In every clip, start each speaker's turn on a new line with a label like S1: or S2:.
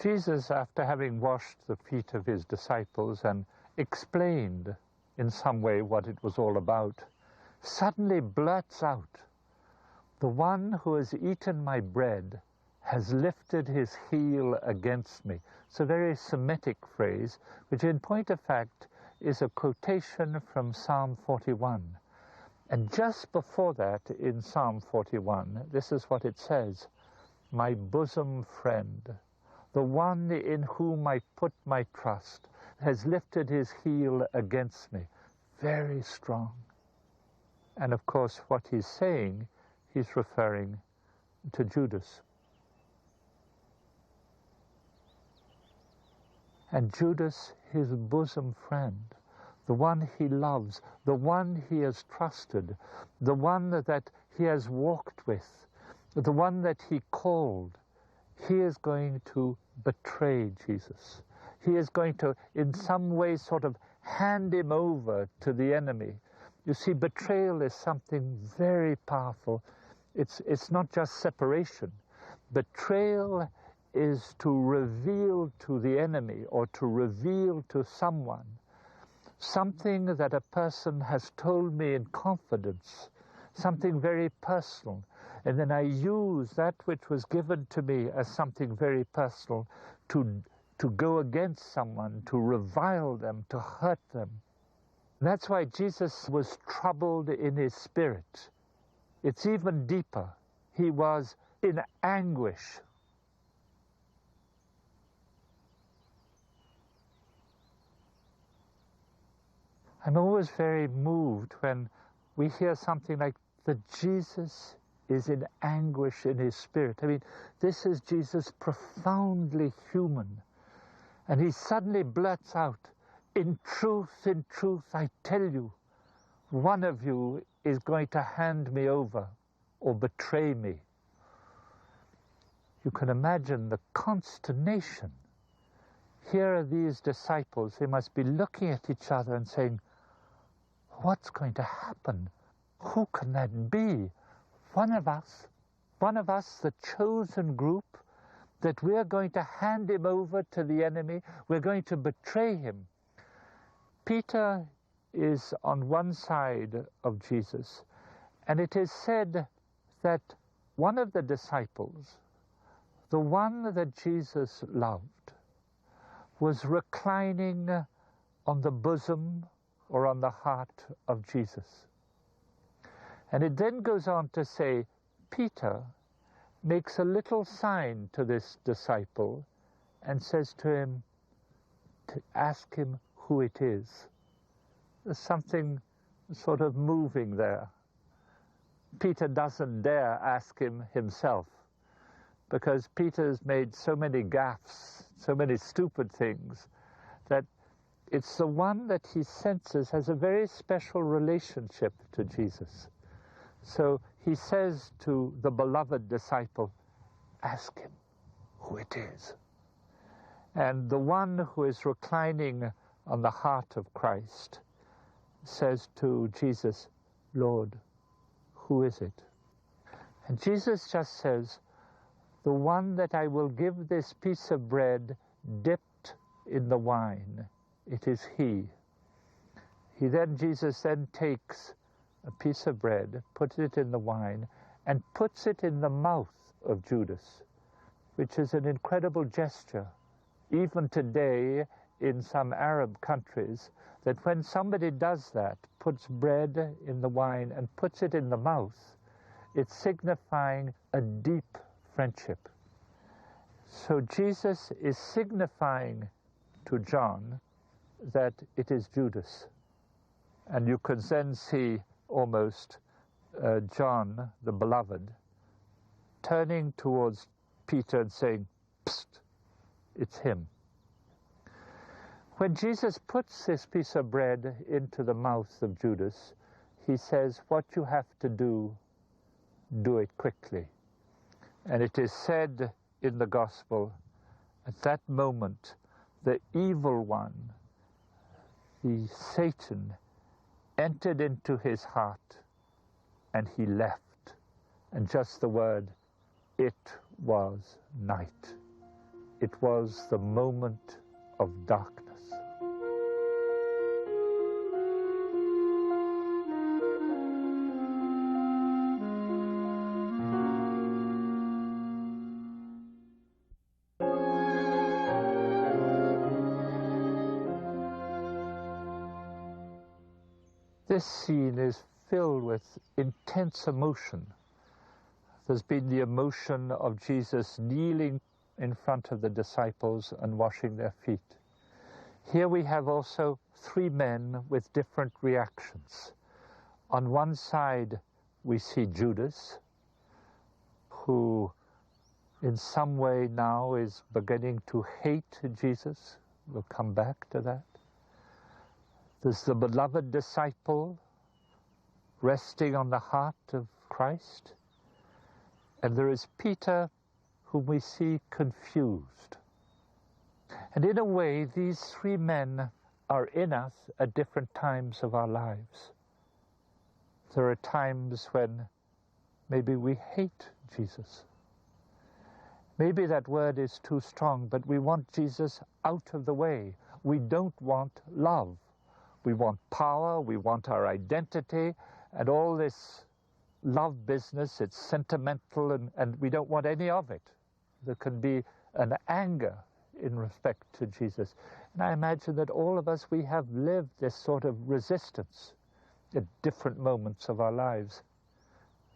S1: Jesus, after having washed the feet of his disciples and explained in some way what it was all about, suddenly blurts out, "The one who has eaten my bread has lifted his heel against me." It's a very Semitic phrase, which in point of fact is a quotation from Psalm 41. And just before that, in Psalm 41, this is what it says: "My bosom friend, the one in whom I put my trust, has lifted his heel against me." Very strong. And of course, what he's saying, he's referring to Judas. And Judas, his bosom friend, the one he loves, the one he has trusted, the one that he has walked with, the one that he called, he is going to betray Jesus. He is going to, in some way, sort of hand him over to the enemy. You see, betrayal is something very powerful. It's not just separation. Betrayal is to reveal to the enemy or to reveal to someone something that a person has told me in confidence, something very personal. And then I use that which was given to me as something very personal to go against someone, to revile them, to hurt them. And that's why Jesus was troubled in his spirit. It's even deeper. He was in anguish. I'm always very moved when we hear something like that Jesus is in anguish in his spirit. I mean, this is Jesus profoundly human. And he suddenly blurts out, in truth, I tell you, one of you is going to hand me over or betray me." You can imagine the consternation. Here are these disciples. They must be looking at each other and saying, "What's going to happen? Who can that be? One of us, the chosen group, that we're going to hand him over to the enemy, we're going to betray him." Peter is on one side of Jesus, and it is said that one of the disciples, the one that Jesus loved, was reclining on the bosom or on the heart of Jesus. And it then goes on to say, Peter makes a little sign to this disciple and says to him, to ask him who it is. There's something sort of moving there. Peter doesn't dare ask him himself, because Peter's made so many gaffes, so many stupid things, that it's the one that he senses has a very special relationship to Jesus. So he says to the beloved disciple, ask him who it is. And the one who is reclining on the heart of Christ says to Jesus, Lord, who is it? And Jesus just says, the one that I will give this piece of bread dipped in the wine, it is he. Jesus then takes a piece of bread, puts it in the wine, and puts it in the mouth of Judas, which is an incredible gesture. Even today, in some Arab countries, that when somebody does that, puts bread in the wine and puts it in the mouth, it's signifying a deep friendship. So Jesus is signifying to John that it is Judas. And you can then see almost John, the beloved, turning towards Peter and saying, Psst, it's him. When Jesus puts this piece of bread into the mouth of Judas, he says, what you have to do, do it quickly. And it is said in the gospel, at that moment, the evil one, the Satan, entered into his heart and he left. And just the word, it was night. it was the moment of darkness. This scene is filled with intense emotion. There's been the emotion of Jesus kneeling in front of the disciples and washing their feet. Here we have also three men with different reactions. On one side, we see Judas, who in some way now is beginning to hate Jesus. We'll come back to that. There's the beloved disciple resting on the heart of Christ. And there is Peter, whom we see confused. And in a way, these three men are in us at different times of our lives. There are times when maybe we hate Jesus. Maybe that word is too strong, but we want Jesus out of the way. We don't want love. We want power, we want our identity, and all this love business, it's sentimental, and we don't want any of it. There can be an anger in respect to Jesus. And I imagine that all of us, we have lived this sort of resistance at different moments of our lives.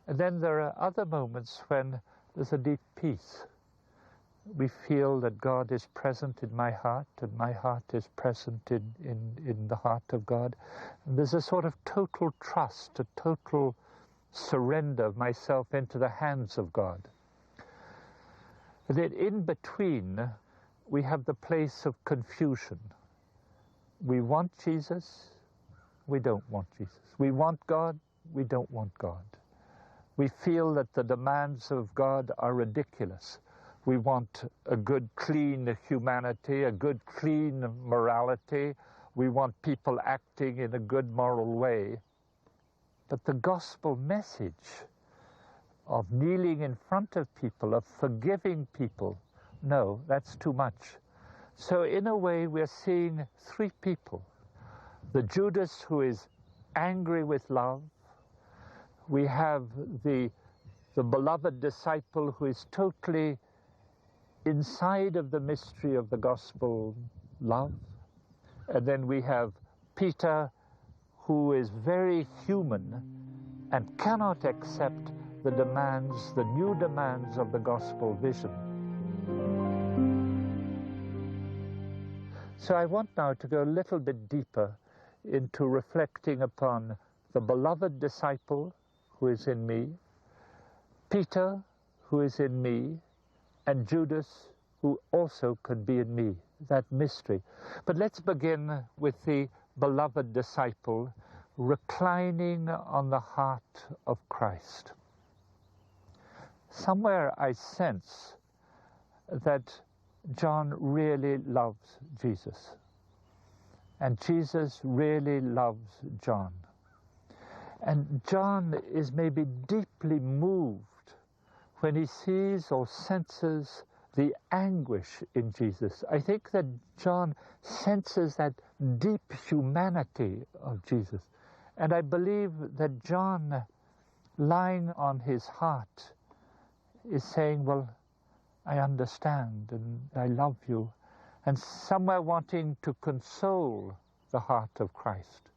S1: And then there are other moments when there's a deep peace. We feel that God is present in my heart, and my heart is present in the heart of God. And there's a sort of total trust, a total surrender of myself into the hands of God. And then in between, we have the place of confusion. We want Jesus, we don't want Jesus. We want God, we don't want God. We feel that the demands of God are ridiculous. We want a good, clean humanity, a good, clean morality. We want people acting in a good moral way. But the gospel message of kneeling in front of people, of forgiving people, no, that's too much. So in a way, we're seeing three people. The Judas who is angry with love. We have the beloved disciple who is totally inside of the mystery of the gospel love. And then we have Peter, who is very human and cannot accept the demands, the new demands of the gospel vision. So I want now to go a little bit deeper into reflecting upon the beloved disciple who is in me, Peter who is in me, and Judas, who also could be in me, that mystery. But let's begin with the beloved disciple reclining on the heart of Christ. Somewhere I sense that John really loves Jesus, and Jesus really loves John. And John is maybe deeply moved when he sees or senses the anguish in Jesus. I think that John senses that deep humanity of Jesus. And I believe that John, lying on his heart, is saying, well, I understand and I love you. And somewhere wanting to console the heart of Christ.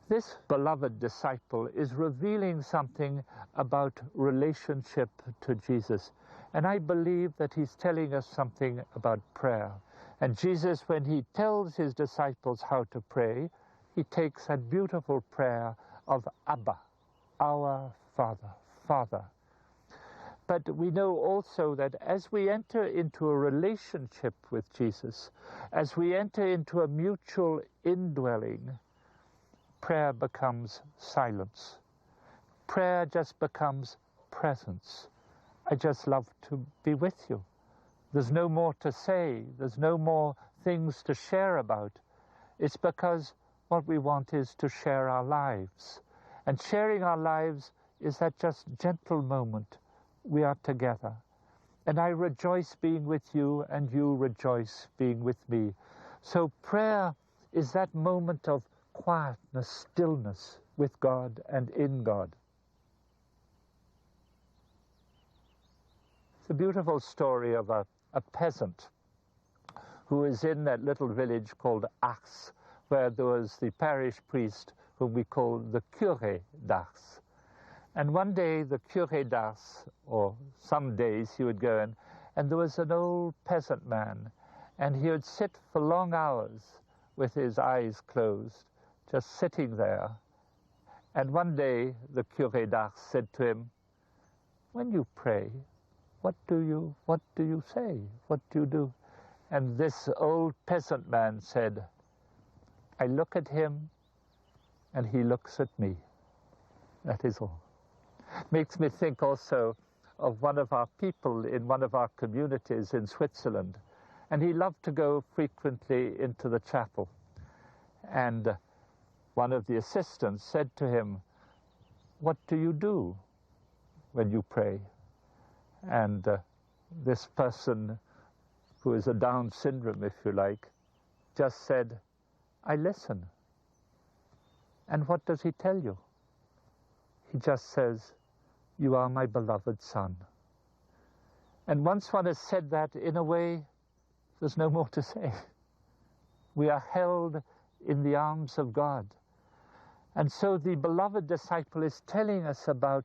S1: This beloved disciple is revealing something about relationship to Jesus. And I believe that he's telling us something about prayer. And Jesus, when he tells his disciples how to pray, he takes that beautiful prayer of Abba, our Father, Father. But we know also that as we enter into a relationship with Jesus, as we enter into a mutual indwelling, prayer becomes silence. Prayer just becomes presence. I just love to be with you. There's no more to say. There's no more things to share about. It's because what we want is to share our lives. And sharing our lives is that just gentle moment we are together. And I rejoice being with you, and you rejoice being with me. So prayer is that moment of quietness, stillness with God and in God. It's a beautiful story of a peasant who is in that little village called Ars, where there was the parish priest whom we call the curé d'Ars. And one day the curé d'Ars, or some days he would go in, and there was an old peasant man, and he would sit for long hours with his eyes closed, just sitting there. And one day the curé d'Ars said to him, "When you pray, what do you say? What do you do?" And this old peasant man said, "I look at him and he looks at me. That is all." Makes me think also of one of our people in one of our communities in Switzerland. And he loved to go frequently into the chapel. And one of the assistants said to him, "What do you do when you pray?" And this person, who is a Down syndrome, if you like, just said, "I listen." And what does he tell you? He just says, "You are my beloved son." And once one has said that, in a way, there's no more to say. We are held in the arms of God. And so the beloved disciple is telling us about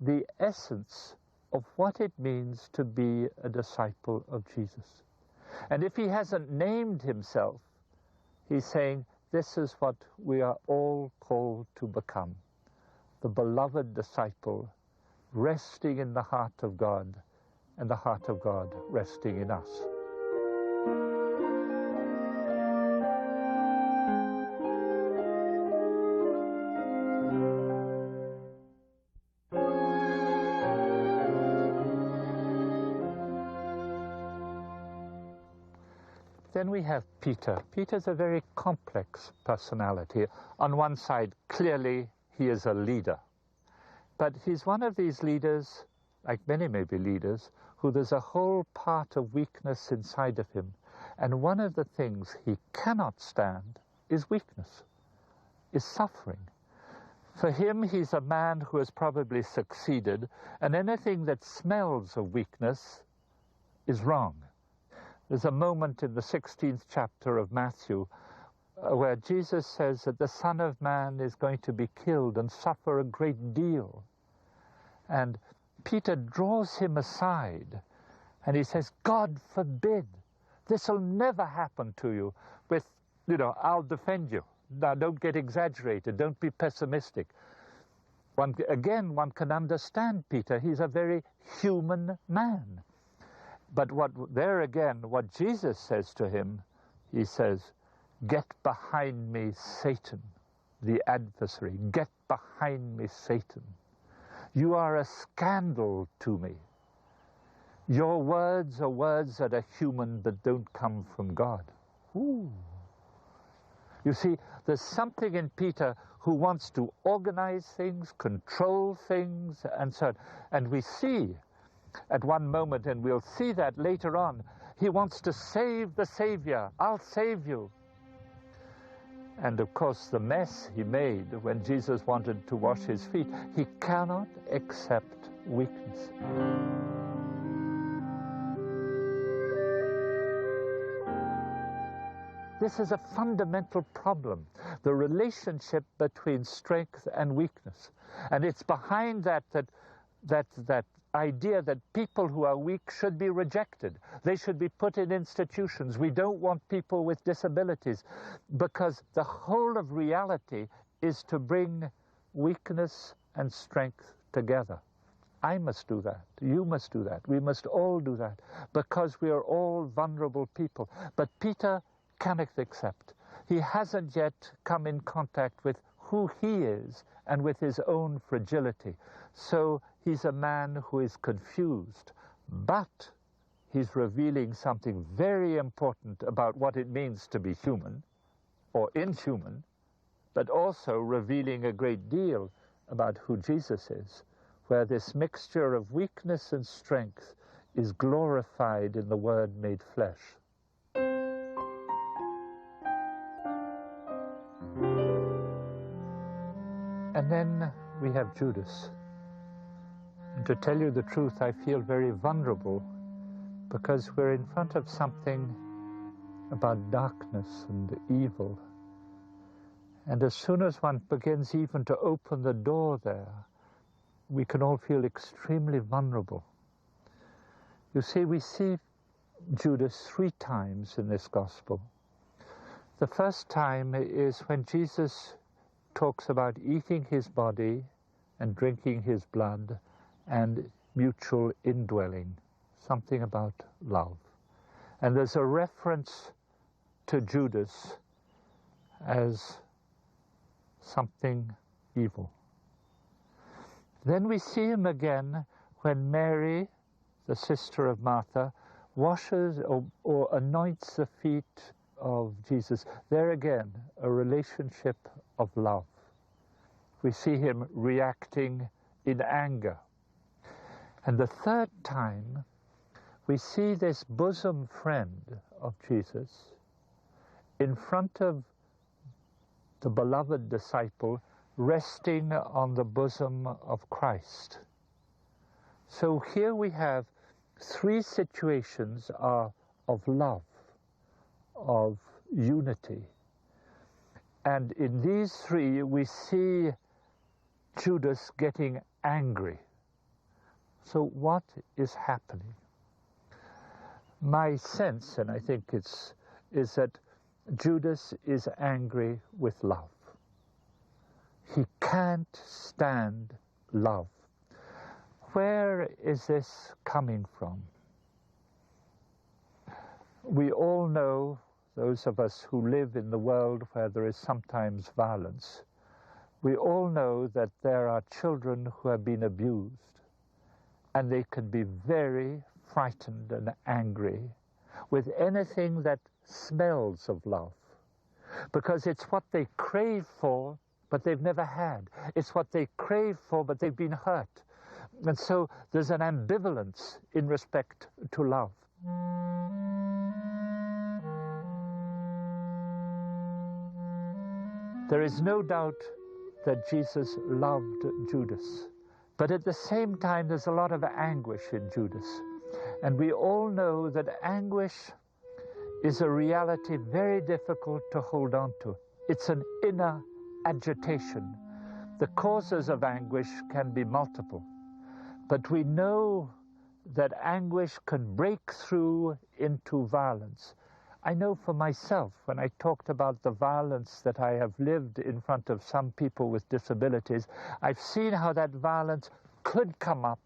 S1: the essence of what it means to be a disciple of Jesus. And if he hasn't named himself, he's saying this is what we are all called to become. The beloved disciple, resting in the heart of God, and the heart of God resting in us. Then we have Peter. Peter's a very complex personality. On one side, clearly, he is a leader. But he's one of these leaders, like many maybe leaders, who there's a whole part of weakness inside of him. And one of the things he cannot stand is weakness, is suffering. For him, he's a man who has probably succeeded, and anything that smells of weakness is wrong. There's a moment in the 16th chapter of Matthew where Jesus says that the Son of Man is going to be killed and suffer a great deal. And Peter draws him aside and he says, "God forbid, this will never happen to you with, I'll defend you. Now don't get exaggerated, don't be pessimistic." One can understand Peter. He's a very human man. But what Jesus says to him, he says, "Get behind me, Satan," the adversary. "Get behind me, Satan. You are a scandal to me. Your words are words that are human but don't come from God." Ooh. You see, there's something in Peter who wants to organize things, control things, and so on. And we see at one moment, and we'll see that later on, he wants to save the Savior. "I'll save you." And of course, the mess he made when Jesus wanted to wash his feet, he cannot accept weakness. This is a fundamental problem, the relationship between strength and weakness. And it's behind that idea that people who are weak should be rejected. They should be put in institutions. We don't want people with disabilities, because the whole of reality is to bring weakness and strength together. I must do that. You must do that. We must all do that, because we are all vulnerable people. But Peter cannot accept. He hasn't yet come in contact with who he is and with his own fragility. So he's a man who is confused, but he's revealing something very important about what it means to be human or inhuman, but also revealing a great deal about who Jesus is, where this mixture of weakness and strength is glorified in the Word made flesh. And then we have Judas. And to tell you the truth, I feel very vulnerable because we're in front of something about darkness and evil. And as soon as one begins even to open the door there, we can all feel extremely vulnerable. You see, we see Judas 3 times in this gospel. The first time is when Jesus talks about eating his body and drinking his blood and mutual indwelling, something about love. And there's a reference to Judas as something evil. Then we see him again when Mary, the sister of Martha, washes or anoints the feet of Jesus. There again, a relationship of love. We see him reacting in anger. And the third time, we see this bosom friend of Jesus in front of the beloved disciple, resting on the bosom of Christ. So here we have 3 situations of love, of unity. And in these 3, we see Judas getting angry. So what is happening? My sense, and I think is that Judas is angry with love. He can't stand love. Where is this coming from? We all know, those of us who live in the world where there is sometimes violence, we all know that there are children who have been abused, and they can be very frightened and angry with anything that smells of love, because it's what they crave for, but they've never had. It's what they crave for, but they've been hurt. And so there's an ambivalence in respect to love. There is no doubt that Jesus loved Judas, but at the same time there's a lot of anguish in Judas. And we all know that anguish is a reality very difficult to hold on to. It's an inner agitation. The causes of anguish can be multiple, but we know that anguish can break through into violence. I know for myself, when I talked about the violence that I have lived in front of some people with disabilities, I've seen how that violence could come up,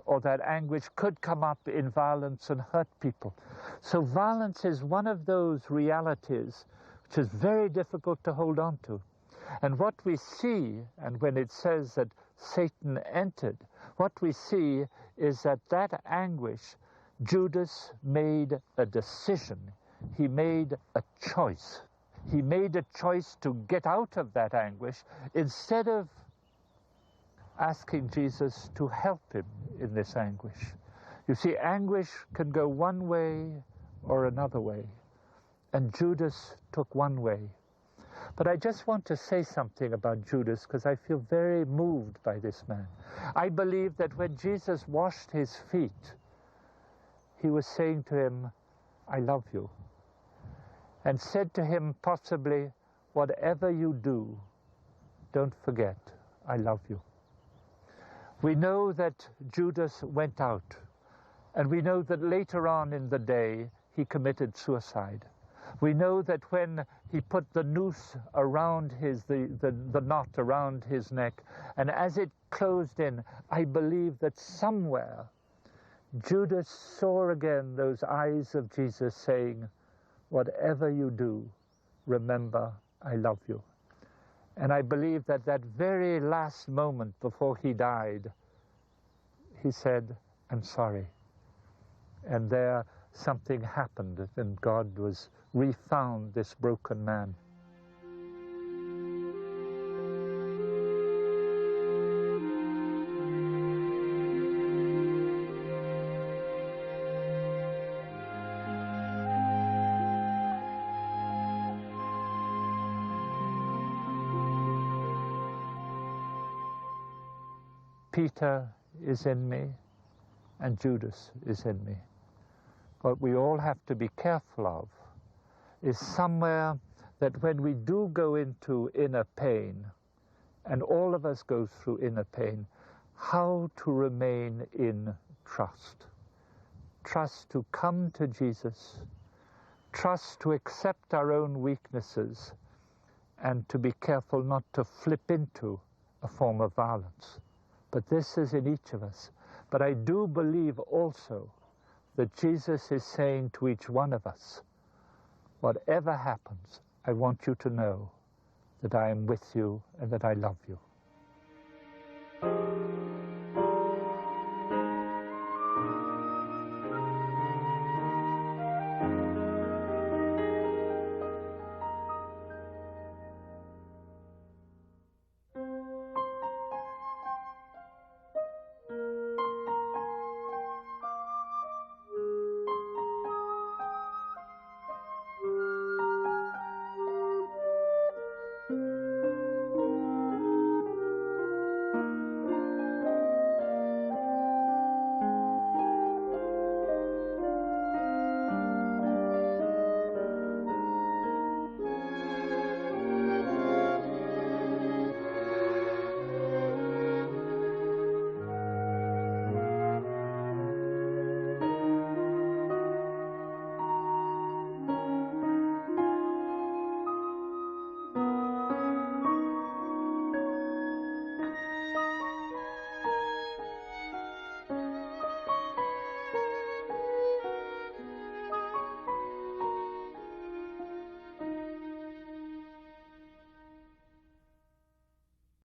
S1: or that anguish could come up in violence and hurt people. So violence is one of those realities which is very difficult to hold on to. And what we see, and when it says that Satan entered, what we see is that that anguish, Judas made a decision. He made a choice. He made a choice to get out of that anguish instead of asking Jesus to help him in this anguish. You see, anguish can go one way or another way, and Judas took one way. But I just want to say something about Judas, because I feel very moved by this man. I believe that when Jesus washed his feet, he was saying to him, I love you. And said to him possibly, whatever you do, don't forget, I love you. We know that Judas went out, and we know that later on in the day he committed suicide. We know that when he put the noose around the knot around his neck, and as it closed in, I believe that somewhere Judas saw again those eyes of Jesus saying, whatever you do, remember, I love you. And I believe that that very last moment before he died, he said, I'm sorry. And there something happened, and God refound this broken man. Peter is in me, and Judas is in me. What we all have to be careful of is somewhere that when we do go into inner pain, and all of us go through inner pain, how to remain in trust. Trust to come to Jesus, trust to accept our own weaknesses, and to be careful not to flip into a form of violence. But this is in each of us. But I do believe also that Jesus is saying to each one of us, whatever happens, I want you to know that I am with you and that I love you.